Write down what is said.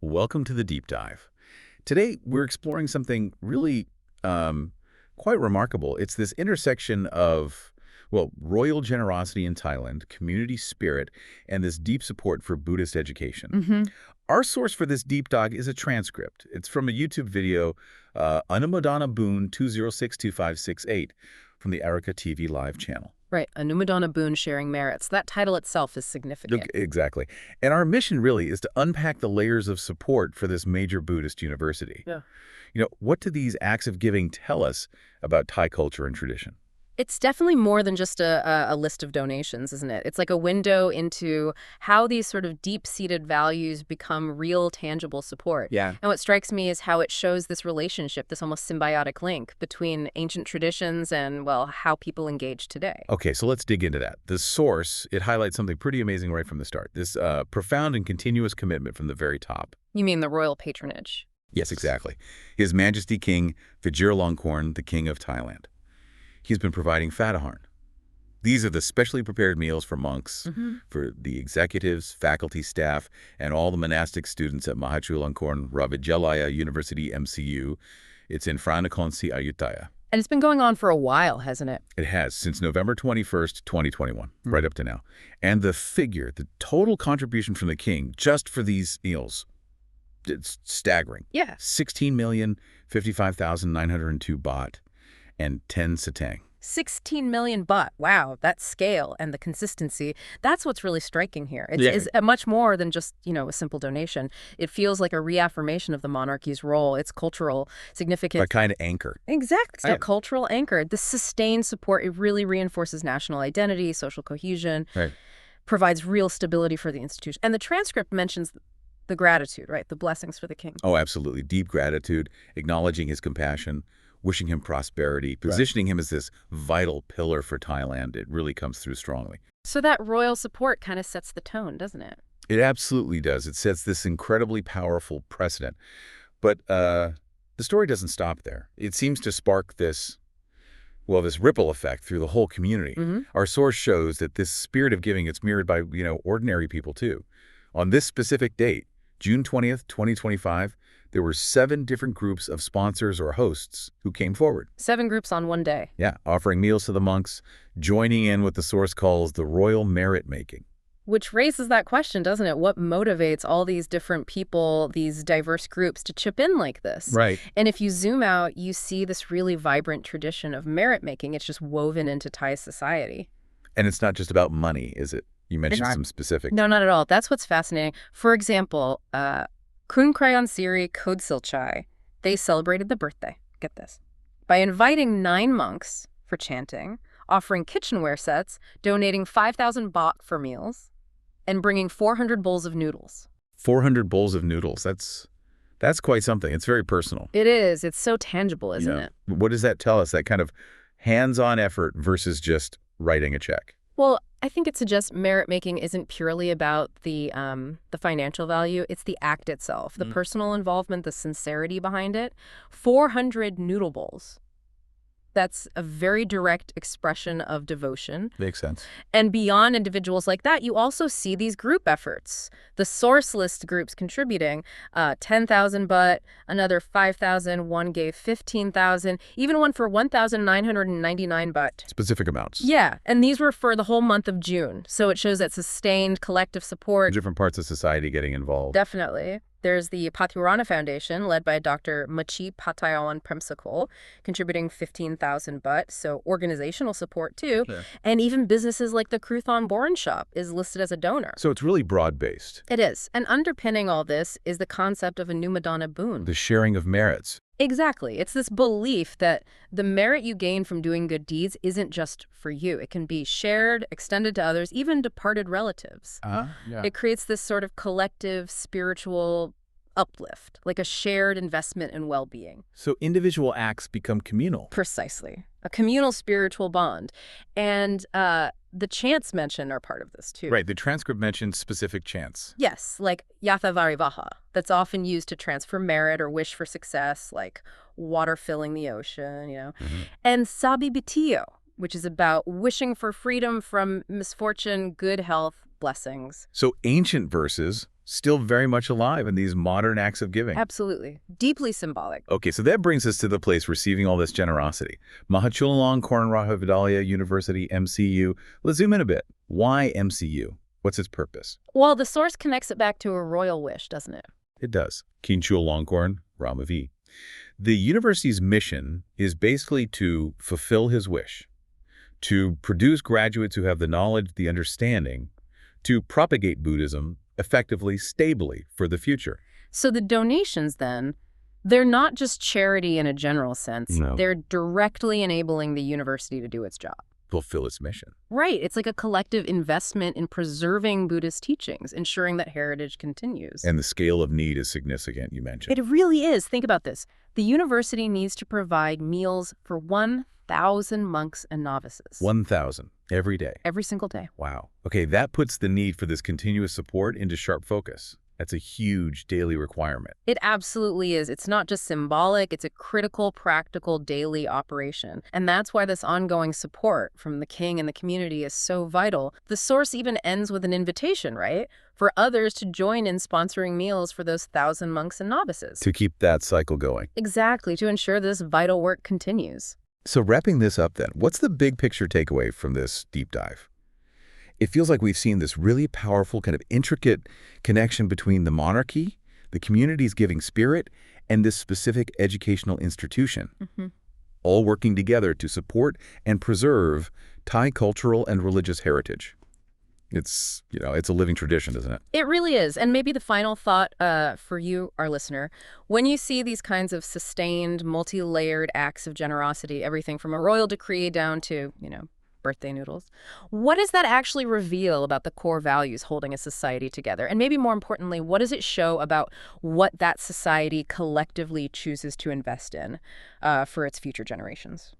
welcome to the Deep Dive. Today, we're exploring something really quite remarkable. It's this intersection of, well, royal generosity in Thailand, community spirit, and this deep support for Buddhist education. Our source for this deep dive is a transcript. It's from a YouTube video, Anumodana Boon 2062568, from the Erica TV Live channel. Right, Anumodana Boon sharing merits. That title itself is significant. Exactly. And our mission really is to unpack the layers of support for this major Buddhist university. Yeah. What do these acts of giving tell us about Thai culture and tradition? It's definitely more than just a list of donations, isn't it? It's like a window into how these sort of deep-seated values become real, tangible support. Yeah. And what strikes me is how it shows this relationship, this almost symbiotic link between ancient traditions and, well, how people engage today. Okay, so let's dig into that. The source, it highlights something pretty amazing right from the start. This profound and continuous commitment from the very top. You mean the royal patronage? Yes, exactly. His Majesty King Vajiralongkorn, the King of Thailand. He's been providing Fataharn. These are the specially prepared meals for monks, for the executives, faculty, staff, and all the monastic students at Mahachulalongkorn Ravidyalaya University MCU. It's in Phra-Nakhon-Si Ayutthaya. And it's been going on for a while, hasn't it? It has, since November 21st, 2021, right up to now. And the figure, the total contribution from the king just for these meals, it's staggering. Yeah. 16,055,902 baht. And 10 satang. 16 million baht. Wow, that scale and the consistency, that's what's really striking here. It's much more than just, a simple donation. It feels like a reaffirmation of the monarchy's role, its cultural significance. A kind of anchor. Exactly. It's a cultural anchor. The sustained support, it really reinforces national identity, social cohesion, provides real stability for the institution. And the transcript mentions the gratitude, right? The blessings for the king. Oh, absolutely. Deep gratitude, acknowledging his compassion, wishing him prosperity, positioning him as this vital pillar for Thailand. It really comes through strongly. So that royal support kind of sets the tone, doesn't it? It absolutely does. It sets this incredibly powerful precedent. But the story doesn't stop there. It seems to spark this ripple effect through the whole community. Our source shows that this spirit of giving is mirrored by, ordinary people too. On this specific date, June 20th, 2025, there were 7 different groups of sponsors or hosts who came forward. 7 groups on one day. Yeah, offering meals to the monks, joining in what the source calls the royal merit making. Which raises that question, doesn't it? What motivates all these different people, these diverse groups to chip in like this? Right. And if you zoom out, you see this really vibrant tradition of merit making. It's just woven into Thai society. And it's not just about money, is it? You mentioned some specifics. No, not at all. That's what's fascinating. For example, Kun Krayon Siri Kodsilchai, they celebrated the birthday, get this, by inviting 9 monks for chanting, offering kitchenware sets, donating 5,000 baht for meals, and bringing 400 bowls of noodles. 400 bowls of noodles. That's quite something. It's very personal. It is. It's so tangible, isn't it? What does that tell us? That kind of hands-on effort versus just writing a check. Well, I think it suggests merit making isn't purely about the financial value. It's the act itself, the personal involvement, the sincerity behind it. 400 noodle bowls. That's a very direct expression of devotion. Makes sense. And beyond individuals like that, you also see these group efforts. The source list groups contributing 10,000 baht, another 5,000, one gave 15,000, even one for 1,999 baht. Specific amounts. Yeah, and these were for the whole month of June. So it shows that sustained collective support. Different parts of society getting involved. Definitely. There's the Pathurana Foundation, led by Dr. Machi Patayawan Premsakol, contributing 15,000 baht, so organizational support too. Yeah. And even businesses like the Kruthon Boran Shop is listed as a donor. So it's really broad-based. It is. And underpinning all this is the concept of Anumodana Boon. The sharing of merits. Exactly. It's this belief that the merit you gain from doing good deeds isn't just for you. It can be shared, extended to others, even departed relatives. It creates this sort of collective spiritual uplift, like a shared investment in well-being. So individual acts become communal. Precisely. A communal spiritual bond. And the chants mentioned are part of this, too. Right. The transcript mentions specific chants. Yes, like Yatha Varivaha, that's often used to transfer merit or wish for success, like water filling the ocean, And Sabi Bitio, which is about wishing for freedom from misfortune, good health, blessings. So ancient verses still very much alive in these modern acts of giving. Absolutely. Deeply symbolic. Okay, so that brings us to the place receiving all this generosity. Mahachulalang Kornraja Vidalia University, MCU. Let's zoom in a bit. Why MCU? What's its purpose? Well, the source connects it back to a royal wish, doesn't it? It does. Kinchulongkorn Ramavi. The university's mission is basically to fulfill his wish, to produce graduates who have the knowledge, the understanding, to propagate Buddhism effectively, stably for the future. So the donations, then, they're not just charity in a general sense. No. They're directly enabling the university to do its job. Fulfill its mission. Right. It's like a collective investment in preserving Buddhist teachings, ensuring that heritage continues. And the scale of need is significant, you mentioned. It really is. Think about this. The university needs to provide meals for 1,000 monks and novices. 1,000 every day. Every single day. Wow. Okay, that puts the need for this continuous support into sharp focus. That's a huge daily requirement. It absolutely is. It's not just symbolic, it's a critical, practical daily operation. And that's why this ongoing support from the king and the community is so vital. The source even ends with an invitation, right? For others to join in sponsoring meals for those 1,000 monks and novices. To keep that cycle going. Exactly, to ensure this vital work continues. So wrapping this up then, what's the big picture takeaway from this deep dive? It feels like we've seen this really powerful, kind of intricate connection between the monarchy, the community's giving spirit, and this specific educational institution, all working together to support and preserve Thai cultural and religious heritage. It's, it's a living tradition, isn't it? It really is. And maybe the final thought for you, our listener, when you see these kinds of sustained, multi-layered acts of generosity, everything from a royal decree down to, birthday noodles, what does that actually reveal about the core values holding a society together? And maybe more importantly, what does it show about what that society collectively chooses to invest in for its future generations?